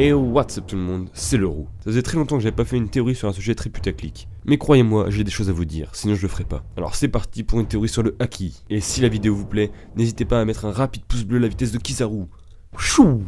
Et what's up tout le monde, c'est le Roux. Ça faisait très longtemps que j'avais pas fait une théorie sur un sujet très putaclic. Mais croyez-moi, j'ai des choses à vous dire, sinon je le ferai pas. Alors c'est parti pour une théorie sur le haki. Et si la vidéo vous plaît, n'hésitez pas à mettre un rapide pouce bleu à la vitesse de Kizaru. Chou!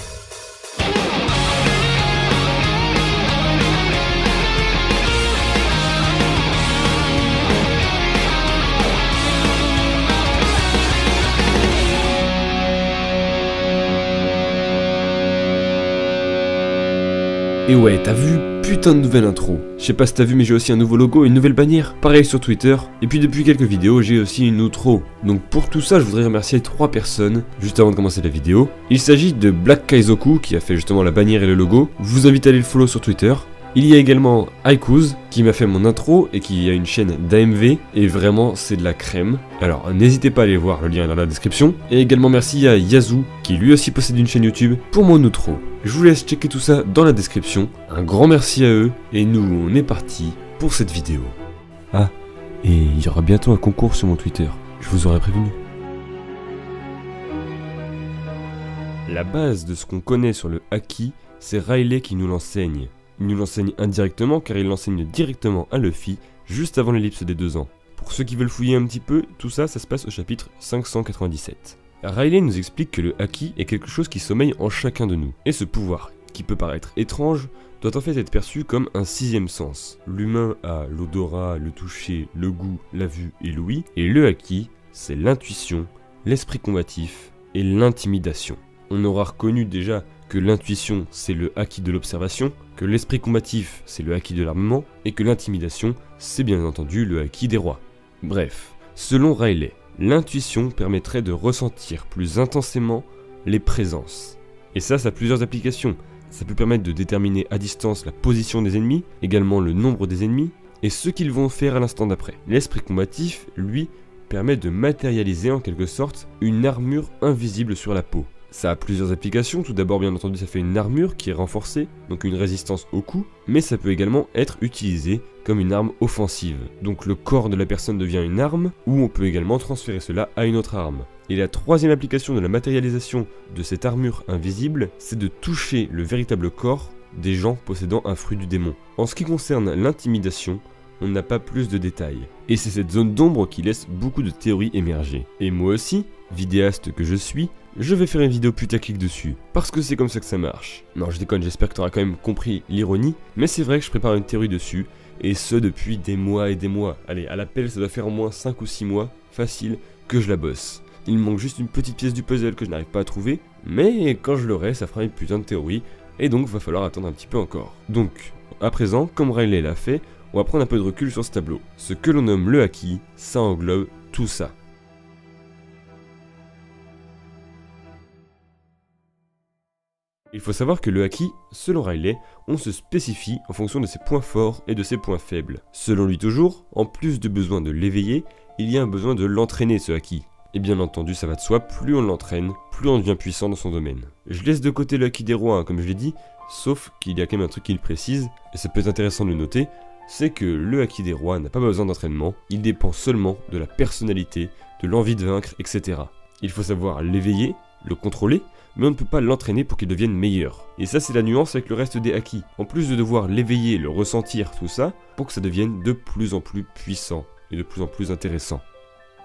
Et ouais, t'as vu? Putain de nouvelle intro. Je sais pas si t'as vu, mais j'ai aussi un nouveau logo et une nouvelle bannière. Pareil sur Twitter. Et puis depuis quelques vidéos, j'ai aussi une outro. Donc pour tout ça, je voudrais remercier 3 personnes, juste avant de commencer la vidéo. Il s'agit de Black Kaizoku, qui a fait justement la bannière et le logo. Je vous invite à aller le follow sur Twitter. Il y a également Aikuz qui m'a fait mon intro et qui a une chaîne d'AMV et vraiment c'est de la crème. Alors n'hésitez pas à aller voir, le lien est dans la description. Et également merci à Yazoo qui lui aussi possède une chaîne YouTube pour mon outro. Je vous laisse checker tout ça dans la description. Un grand merci à eux et nous on est parti pour cette vidéo. Ah, et il y aura bientôt un concours sur mon Twitter, je vous aurais prévenu. La base de ce qu'on connaît sur le haki, c'est Riley qui nous l'enseigne. Il nous l'enseigne indirectement car il l'enseigne directement à Luffy juste avant l'ellipse des 2 ans. Pour ceux qui veulent fouiller un petit peu, tout ça, ça se passe au chapitre 597. Riley nous explique que le haki est quelque chose qui sommeille en chacun de nous. Et ce pouvoir, qui peut paraître étrange, doit en fait être perçu comme un 6e sens. L'humain a l'odorat, le toucher, le goût, la vue et l'ouïe, et le haki, c'est l'intuition, l'esprit combatif et l'intimidation. On aura reconnu déjà que l'intuition c'est le haki de l'observation, que l'esprit combatif c'est le haki de l'armement, et que l'intimidation c'est bien entendu le haki des rois. Bref, selon Riley, l'intuition permettrait de ressentir plus intensément les présences. Et ça a plusieurs applications. Ça peut permettre de déterminer à distance la position des ennemis, également le nombre des ennemis, et ce qu'ils vont faire à l'instant d'après. L'esprit combatif, lui, permet de matérialiser en quelque sorte une armure invisible sur la peau. Ça a plusieurs applications, tout d'abord bien entendu ça fait une armure qui est renforcée, donc une résistance au coup, mais ça peut également être utilisé comme une arme offensive. Donc le corps de la personne devient une arme, ou on peut également transférer cela à une autre arme. Et la 3e application de la matérialisation de cette armure invisible, c'est de toucher le véritable corps des gens possédant un fruit du démon. En ce qui concerne l'intimidation, on n'a pas plus de détails. Et c'est cette zone d'ombre qui laisse beaucoup de théories émerger. Et moi aussi, vidéaste que je suis, je vais faire une vidéo putaclic dessus, parce que c'est comme ça que ça marche. Non, je déconne, j'espère que t'auras quand même compris l'ironie, mais c'est vrai que je prépare une théorie dessus, et ce depuis des mois et des mois. Allez, à l'appel ça doit faire au moins 5 ou 6 mois, facile, que je la bosse. Il me manque juste une petite pièce du puzzle que je n'arrive pas à trouver, mais quand je l'aurai, ça fera une putain de théorie, et donc va falloir attendre un petit peu encore. Donc, à présent, comme Riley l'a fait, on va prendre un peu de recul sur ce tableau. Ce que l'on nomme le haki, ça englobe tout ça. Il faut savoir que le haki, selon Riley, on se spécifie en fonction de ses points forts et de ses points faibles. Selon lui toujours, en plus de besoin de l'éveiller, il y a un besoin de l'entraîner ce haki. Et bien entendu, ça va de soi, plus on l'entraîne, plus on devient puissant dans son domaine. Je laisse de côté le haki des rois, hein, comme je l'ai dit, sauf qu'il y a quand même un truc qu'il précise, et ça peut être intéressant de le noter, c'est que le haki des rois n'a pas besoin d'entraînement, il dépend seulement de la personnalité, de l'envie de vaincre, etc. Il faut savoir l'éveiller, le contrôler, mais on ne peut pas l'entraîner pour qu'il devienne meilleur. Et ça c'est la nuance avec le reste des haki. En plus de devoir l'éveiller, le ressentir, tout ça, pour que ça devienne de plus en plus puissant et de plus en plus intéressant.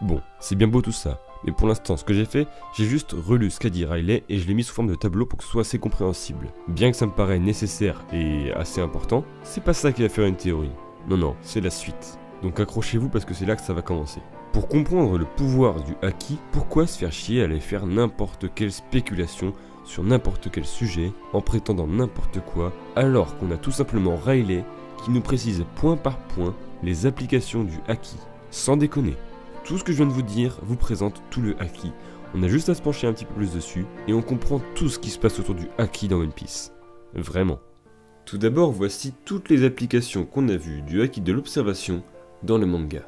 Bon, c'est bien beau tout ça, mais pour l'instant ce que j'ai fait, j'ai juste relu ce qu'a dit Riley et je l'ai mis sous forme de tableau pour que ce soit assez compréhensible. Bien que ça me paraît nécessaire et assez important, c'est pas ça qui va faire une théorie. Non, c'est la suite. Donc accrochez-vous parce que c'est là que ça va commencer. Pour comprendre le pouvoir du haki, pourquoi se faire chier à aller faire n'importe quelle spéculation sur n'importe quel sujet, en prétendant n'importe quoi, alors qu'on a tout simplement Riley qui nous précise point par point les applications du haki. Sans déconner. Tout ce que je viens de vous dire vous présente tout le haki. On a juste à se pencher un petit peu plus dessus, et on comprend tout ce qui se passe autour du haki dans One Piece. Vraiment. Tout d'abord, voici toutes les applications qu'on a vues du haki de l'observation dans le manga.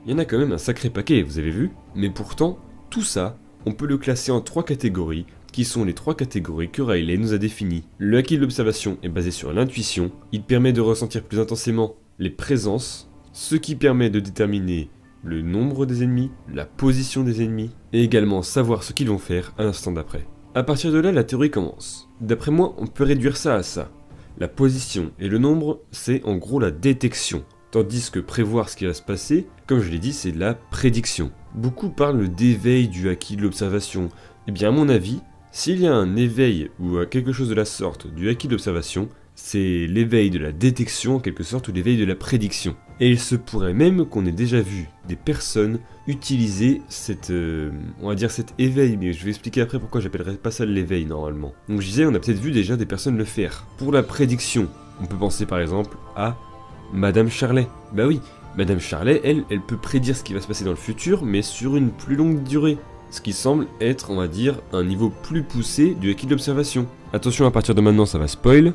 Il y en a quand même un sacré paquet, vous avez vu? Mais pourtant, tout ça, on peut le classer en 3 catégories, qui sont les 3 catégories que Riley nous a définies. Le acquis de l'observation est basé sur l'intuition, il permet de ressentir plus intensément les présences, ce qui permet de déterminer le nombre des ennemis, la position des ennemis, et également savoir ce qu'ils vont faire à l'instant d'après. A partir de là, la théorie commence. D'après moi, on peut réduire ça à ça. La position et le nombre, c'est en gros la détection. Tandis que prévoir ce qui va se passer, comme je l'ai dit, c'est de la prédiction. Beaucoup parlent d'éveil du acquis de l'observation. Eh bien, à mon avis, s'il y a un éveil ou quelque chose de la sorte du acquis de l'observation, c'est l'éveil de la détection en quelque sorte ou l'éveil de la prédiction. Et il se pourrait même qu'on ait déjà vu des personnes utiliser on va dire cet éveil, mais je vais expliquer après pourquoi j'appellerais pas ça l'éveil normalement. Donc je disais, on a peut-être vu déjà des personnes le faire. Pour la prédiction, on peut penser par exemple à Madame Charlet. Bah oui, Madame Charlet, elle peut prédire ce qui va se passer dans le futur, mais sur une plus longue durée. Ce qui semble être, on va dire, un niveau plus poussé du acquis de l'observation. Attention, à partir de maintenant, ça va spoil.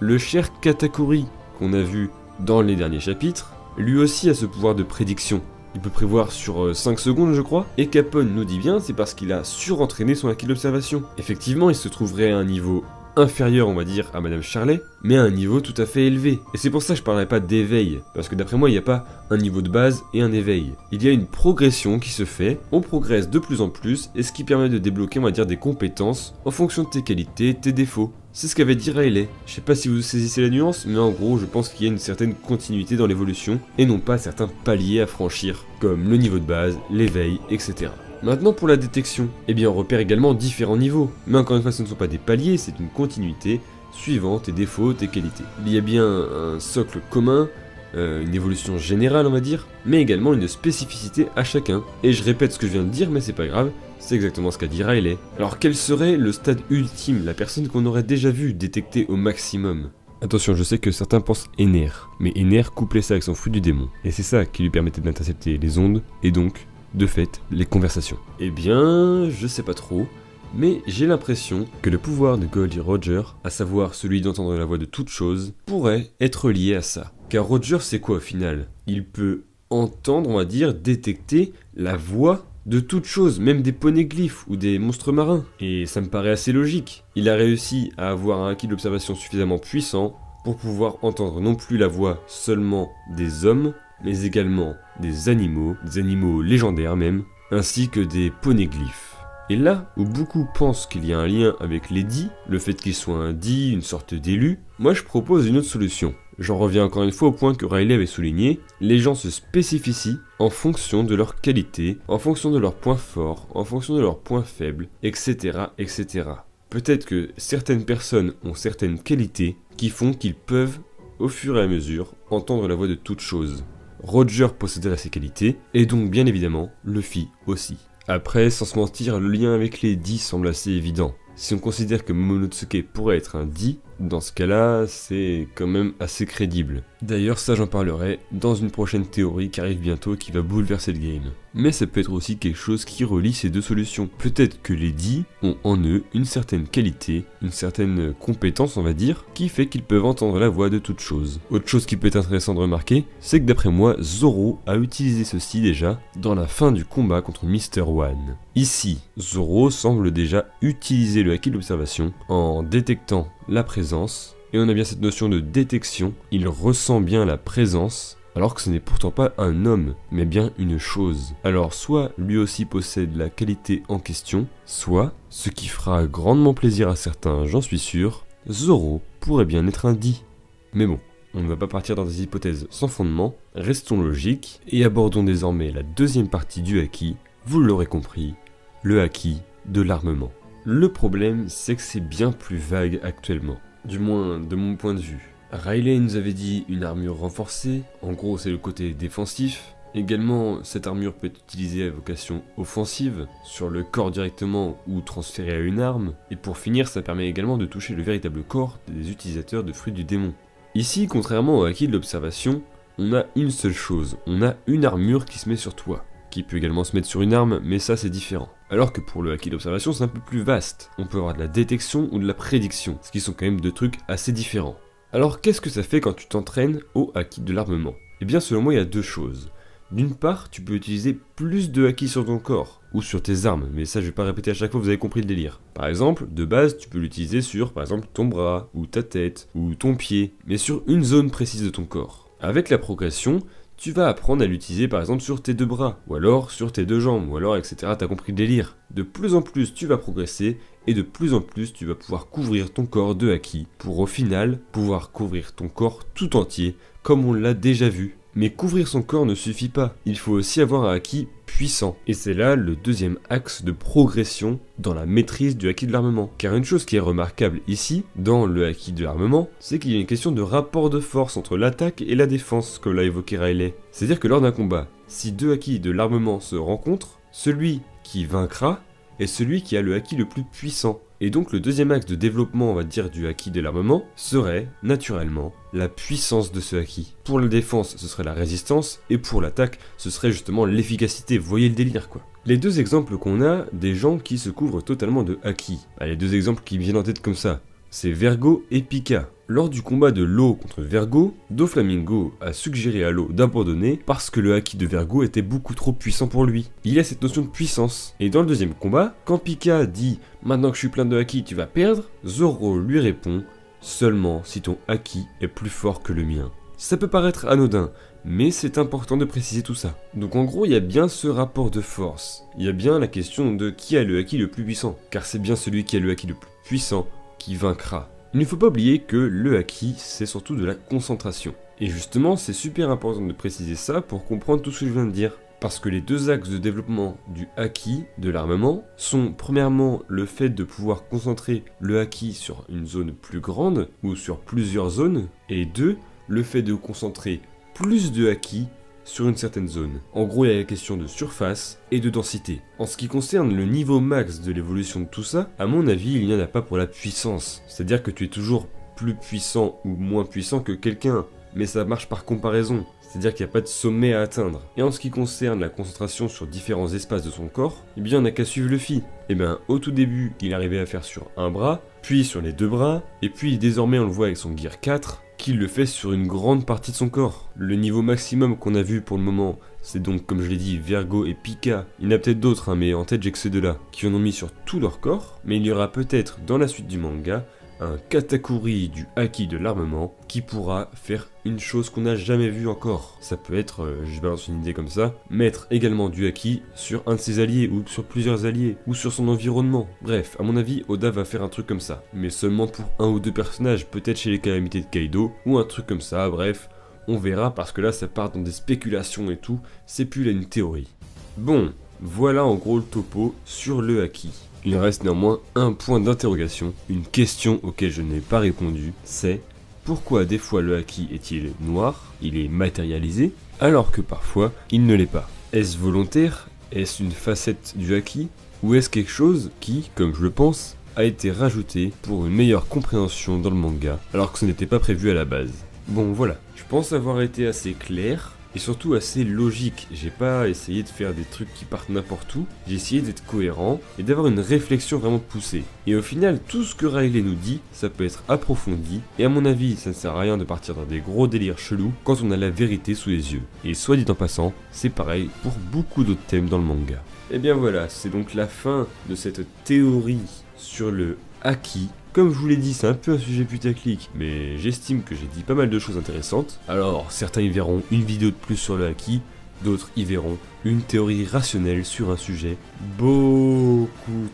Le cher Katakuri, qu'on a vu dans les derniers chapitres, lui aussi a ce pouvoir de prédiction. Il peut prévoir sur 5 secondes, je crois, et Capone nous dit bien, c'est parce qu'il a surentraîné son acquis de l'observation. Effectivement, il se trouverait à un niveau inférieur, on va dire, à Madame Charlet, mais à un niveau tout à fait élevé. Et c'est pour ça que je parlerai pas d'éveil, parce que d'après moi, il n'y a pas un niveau de base et un éveil. Il y a une progression qui se fait, on progresse de plus en plus, et ce qui permet de débloquer, on va dire, des compétences en fonction de tes qualités, tes défauts. C'est ce qu'avait dit Riley. Je sais pas si vous saisissez la nuance, mais en gros, je pense qu'il y a une certaine continuité dans l'évolution, et non pas certains paliers à franchir, comme le niveau de base, l'éveil, etc. Maintenant pour la détection, eh bien on repère également différents niveaux, mais encore une fois ce ne sont pas des paliers, c'est une continuité suivant tes défauts, tes qualités. Il y a bien un socle commun, une évolution générale on va dire, mais également une spécificité à chacun. Et je répète ce que je viens de dire mais c'est pas grave, c'est exactement ce qu'a dit Riley. Alors quel serait le stade ultime, la personne qu'on aurait déjà vu détecter au maximum? Attention, je sais que certains pensent Ener, mais Ener couplait ça avec son fruit du démon, et c'est ça qui lui permettait d'intercepter les ondes, et donc de fait, les conversations. Eh bien, je sais pas trop, mais j'ai l'impression que le pouvoir de Goldie Roger, à savoir celui d'entendre la voix de toute chose, pourrait être lié à ça. Car Roger, c'est quoi au final? Il peut entendre, on va dire, détecter la voix de toute chose, même des poneglyphes ou des monstres marins. Et ça me paraît assez logique. Il a réussi à avoir un acquis d'observation suffisamment puissant pour pouvoir entendre non plus la voix seulement des hommes, mais également des animaux légendaires même, ainsi que des poneglyphes. Et là où beaucoup pensent qu'il y a un lien avec les dits, le fait qu'ils soient un dit, une sorte d'élu, moi je propose une autre solution. J'en reviens encore une fois au point que Riley avait souligné, les gens se spécifient en fonction de leurs qualités, en fonction de leurs points forts, en fonction de leurs points faibles, etc. etc. Peut-être que certaines personnes ont certaines qualités qui font qu'ils peuvent, au fur et à mesure, entendre la voix de toute chose. Roger posséderait ces qualités, et donc bien évidemment, Luffy aussi. Après, sans se mentir, le lien avec les dits semble assez évident. Si on considère que Momonosuke pourrait être un dit, dans ce cas-là, c'est quand même assez crédible. D'ailleurs, ça j'en parlerai dans une prochaine théorie qui arrive bientôt et qui va bouleverser le game. Mais ça peut être aussi quelque chose qui relie ces deux solutions. Peut-être que les dits ont en eux une certaine qualité, une certaine compétence on va dire, qui fait qu'ils peuvent entendre la voix de toute chose. Autre chose qui peut être intéressant de remarquer, c'est que d'après moi, Zoro a utilisé ceci déjà dans la fin du combat contre Mr. One. Ici, Zoro semble déjà utiliser le acquis de l'observation en détectant la présence, et on a bien cette notion de détection, il ressent bien la présence, alors que ce n'est pourtant pas un homme, mais bien une chose. Alors soit lui aussi possède la qualité en question, soit, ce qui fera grandement plaisir à certains, j'en suis sûr, Zoro pourrait bien être un dit. Mais bon, on ne va pas partir dans des hypothèses sans fondement, restons logiques, et abordons désormais la deuxième partie du acquis, vous l'aurez compris, le acquis de l'armement. Le problème, c'est que c'est bien plus vague actuellement, du moins de mon point de vue. Riley nous avait dit une armure renforcée, en gros c'est le côté défensif. Également, cette armure peut être utilisée à vocation offensive, sur le corps directement ou transférée à une arme. Et pour finir, ça permet également de toucher le véritable corps des utilisateurs de fruits du démon. Ici, contrairement au acquis de l'observation, on a une seule chose, on a une armure qui se met sur toi. Qui peut également se mettre sur une arme, mais ça c'est différent. Alors que pour le acquis d'observation c'est un peu plus vaste, on peut avoir de la détection ou de la prédiction, ce qui sont quand même deux trucs assez différents. Alors qu'est-ce que ça fait quand tu t'entraînes au acquis de l'armement? Eh bien selon moi il y a deux choses. D'une part, tu peux utiliser plus de haki sur ton corps, ou sur tes armes, mais ça je vais pas répéter à chaque fois, vous avez compris le délire. Par exemple, de base, tu peux l'utiliser sur, par exemple, ton bras, ou ta tête, ou ton pied, mais sur une zone précise de ton corps. Avec la progression, tu vas apprendre à l'utiliser par exemple sur tes 2 bras, ou alors sur tes 2 jambes, ou alors etc. T'as compris le délire. De plus en plus tu vas progresser, et de plus en plus tu vas pouvoir couvrir ton corps de haki, pour au final pouvoir couvrir ton corps tout entier, comme on l'a déjà vu. Mais couvrir son corps ne suffit pas, il faut aussi avoir un haki puissant. Et c'est là le deuxième axe de progression dans la maîtrise du haki de l'armement. Car une chose qui est remarquable ici, dans le haki de l'armement, c'est qu'il y a une question de rapport de force entre l'attaque et la défense, comme l'a évoqué Riley. C'est-à-dire que lors d'un combat, si 2 hakis de l'armement se rencontrent, celui qui vaincra est celui qui a le haki le plus puissant. Et donc le deuxième axe de développement, on va dire, du haki de l'armement, serait, naturellement, la puissance de ce haki. Pour la défense, ce serait la résistance, et pour l'attaque, ce serait justement l'efficacité, vous voyez le délire quoi. Les 2 exemples qu'on a, des gens qui se couvrent totalement de haki. Les 2 exemples qui me viennent en tête comme ça, c'est Vergo et Pika. Lors du combat de Law contre Vergo, Doflamingo a suggéré à Law d'abandonner parce que le haki de Vergo était beaucoup trop puissant pour lui. Il a cette notion de puissance. Et dans le deuxième combat, quand Pika dit « Maintenant que je suis plein de haki, tu vas perdre », Zoro lui répond « Seulement si ton haki est plus fort que le mien ». Ça peut paraître anodin, mais c'est important de préciser tout ça. Donc en gros, il y a bien ce rapport de force. Il y a bien la question de qui a le haki le plus puissant, car c'est bien celui qui a le haki le plus puissant qui vaincra. Il ne faut pas oublier que le haki, c'est surtout de la concentration. Et justement, c'est super important de préciser ça pour comprendre tout ce que je viens de dire. Parce que les 2 axes de développement du haki, de l'armement, sont premièrement le fait de pouvoir concentrer le haki sur une zone plus grande, ou sur plusieurs zones, et 2, le fait de concentrer plus de haki sur une certaine zone. En gros, il y a la question de surface et de densité. En ce qui concerne le niveau max de l'évolution de tout ça, à mon avis, il n'y en a pas pour la puissance. C'est-à-dire que tu es toujours plus puissant ou moins puissant que quelqu'un, mais ça marche par comparaison. C'est-à-dire qu'il n'y a pas de sommet à atteindre. Et en ce qui concerne la concentration sur différents espaces de son corps, eh bien on n'a qu'à suivre Luffy. Eh bien au tout début, il arrivait à faire sur un bras, puis sur les 2 bras, et puis désormais on le voit avec son Gear 4, qu'il le fait sur une grande partie de son corps. Le niveau maximum qu'on a vu pour le moment, c'est donc comme je l'ai dit Vergo et Pika. Il y en a peut-être d'autres, mais en tête j'ai que ces 2-là, qui en ont mis sur tout leur corps, mais il y aura peut-être dans la suite du manga, un Katakuri du haki de l'armement qui pourra faire une chose qu'on n'a jamais vue encore. Ça peut être, je balance une idée comme ça, mettre également du haki sur un de ses alliés ou sur plusieurs alliés ou sur son environnement. Bref, à mon avis, Oda va faire un truc comme ça, mais seulement pour 1 ou 2 personnages, peut-être chez les calamités de Kaido ou un truc comme ça, bref, on verra parce que là ça part dans des spéculations et tout, c'est plus là une théorie. Bon, voilà en gros le topo sur le haki. Il reste néanmoins un point d'interrogation, une question auquel je n'ai pas répondu, c'est pourquoi des fois le haki est-il noir, il est matérialisé, alors que parfois il ne l'est pas. Est-ce volontaire? Est-ce une facette du haki? Ou est-ce quelque chose qui, comme je le pense, a été rajouté pour une meilleure compréhension dans le manga, alors que ce n'était pas prévu à la base? Bon voilà, je pense avoir été assez clair. Et surtout assez logique, j'ai pas essayé de faire des trucs qui partent n'importe où, j'ai essayé d'être cohérent et d'avoir une réflexion vraiment poussée. Et au final, tout ce que Riley nous dit, ça peut être approfondi, et à mon avis, ça ne sert à rien de partir dans des gros délires chelous quand on a la vérité sous les yeux. Et soit dit en passant, c'est pareil pour beaucoup d'autres thèmes dans le manga. Et bien voilà, c'est donc la fin de cette théorie sur le haki. Comme je vous l'ai dit, c'est un peu un sujet putaclic, mais j'estime que j'ai dit pas mal de choses intéressantes. Alors, certains y verront une vidéo de plus sur le haki, d'autres y verront une théorie rationnelle sur un sujet beaucoup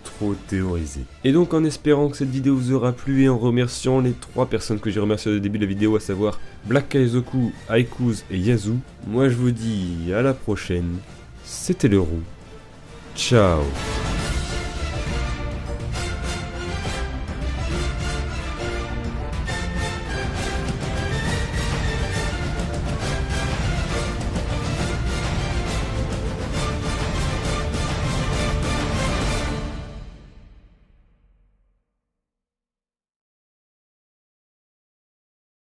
trop théorisé. Et donc en espérant que cette vidéo vous aura plu et en remerciant les 3 personnes que j'ai remerciées au début de la vidéo, à savoir Black Kaizoku, Aikuz et Yazoo, moi je vous dis à la prochaine, c'était le Roux, ciao.